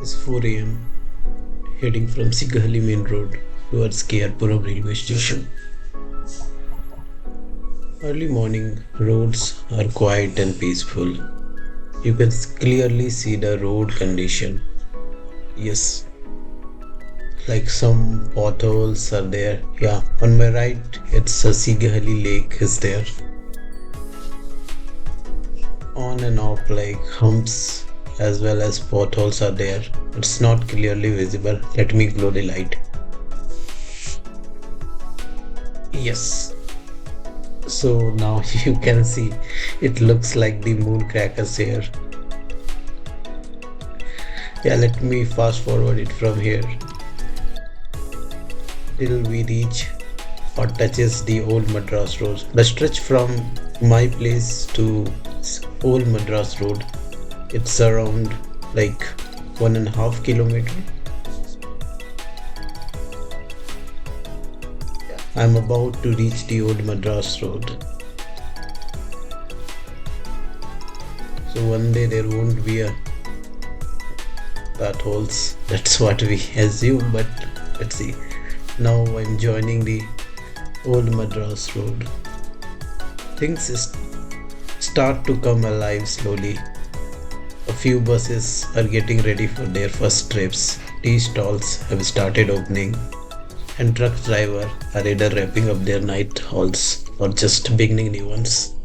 It's 4 a.m. heading from Seegehalli main road towards KR Puram railway station. Early morning roads are quiet and peaceful. You can clearly see the road condition. Yes, like some potholes are there. Yeah, on my right, it's a Seegehalli lake is there. On and off, like humps as well as potholes are there. It's not clearly visible. Let me blow the light. Yes. So now you can see it looks like the moon crackers here. Yeah, let me fast forward it from here till we reach or touches the old Madras road. The stretch from my place to old Madras road, it's around like 1.5 kilometer. I'm about to reach the old Madras road. So one day there won't be a potholes. That's what we assume, but let's see. Now I'm joining the old Madras road. Things start to come alive slowly. A few buses are getting ready for their first trips. Tea stalls have started opening, and truck driver are either wrapping up their night hauls or just beginning new ones.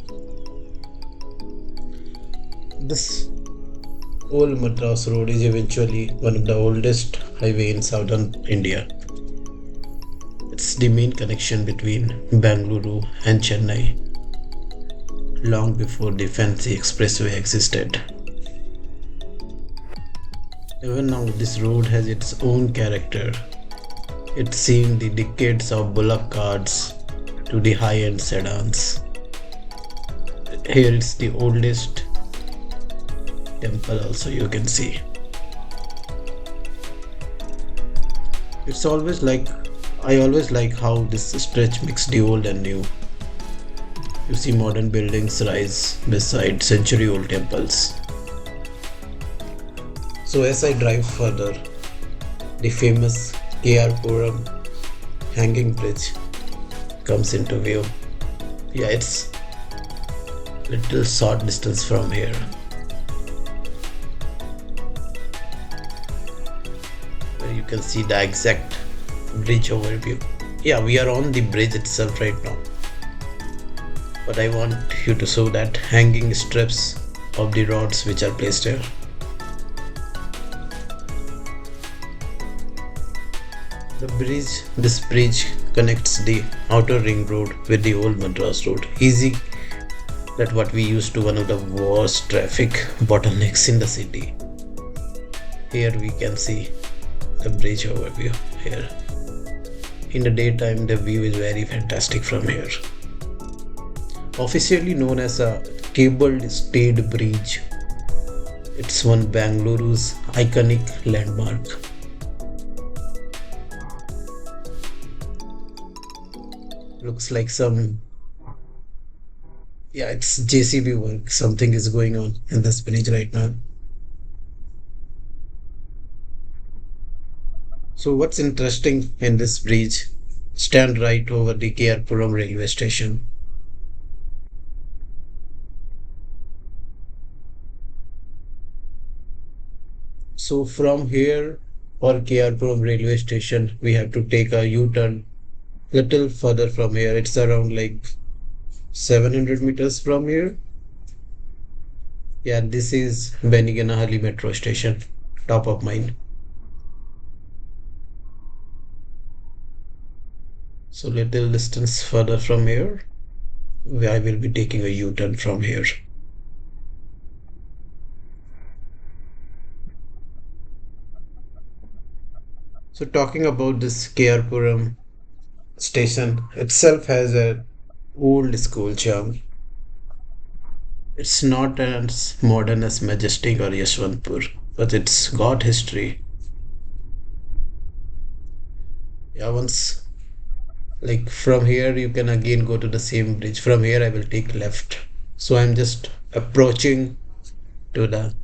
This old Madras road is eventually one of the oldest highway in southern India. It's the main connection between Bengaluru and Chennai, long before the fancy expressway existed. Even now, this road has its own character. It's seen the decades of bullock carts to the high-end sedans. Here it's the oldest temple also you can see. It's always like I always like how this stretch mixes the old and new. You see modern buildings rise beside century-old temples. So as I drive further, the famous KR Puram hanging bridge comes into view. Yeah, it's little short distance from here. Where you can see the exact bridge overview. Yeah, we are on the bridge itself right now. But I want you to show that hanging strips of the rods which are placed here. This bridge connects the outer ring road with the old Madras road. Easy, that what we used to one of the worst traffic bottlenecks in the city. Here we can see the bridge overview here. In the daytime, the view is very fantastic from here. Officially known as a cabled stayed bridge, it's one Bengaluru's iconic landmark. Looks like it's JCB work. Something is going on in this bridge right now. So what's interesting in this bridge? Stand right over the KR Puram railway station. So from here or KR Puram railway station, we have to take a U-turn. Little further from here, it's around like 700 meters from here. Yeah, this is Bengaluru metro station, top of mind. So little distance further from here, I will be taking a U-turn from here. So talking about this KR Puram station itself has a old school charm. It's not as modern as Majestic or Yeshwantpur, but it's got history. Yeah, once like from here you can again go to the same bridge. From here I will take left. So I'm just approaching to the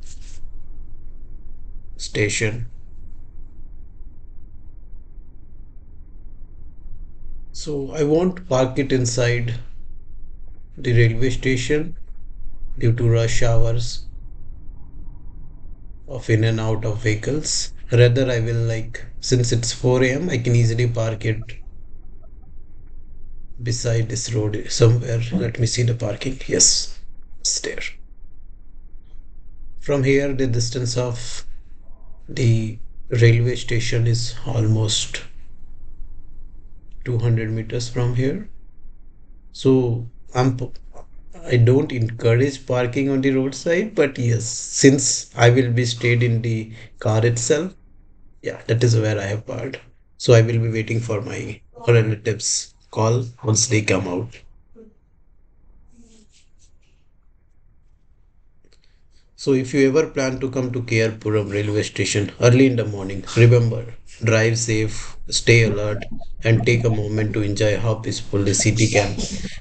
station. So I won't park it inside the railway station due to rush hours of in and out of vehicles. Rather, I will like, since it's 4 a.m., I can easily park it beside this road somewhere. Let me see the parking. Yes, it's there. From here, the distance of the railway station is almost 200 meters from here. So I don't encourage parking on the roadside, but yes, since I will be stayed in the car itself, yeah, that is where I have parked. So I will be waiting for my relatives' call once they come out. So if you ever plan to come to KR Puram railway station early in the morning, remember, drive safe, stay alert, and take a moment to enjoy how peaceful the city can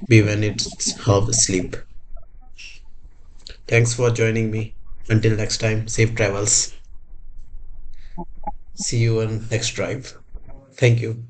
be when it's half asleep. Thanks for joining me. Until next time, safe travels. See you on next drive. Thank you.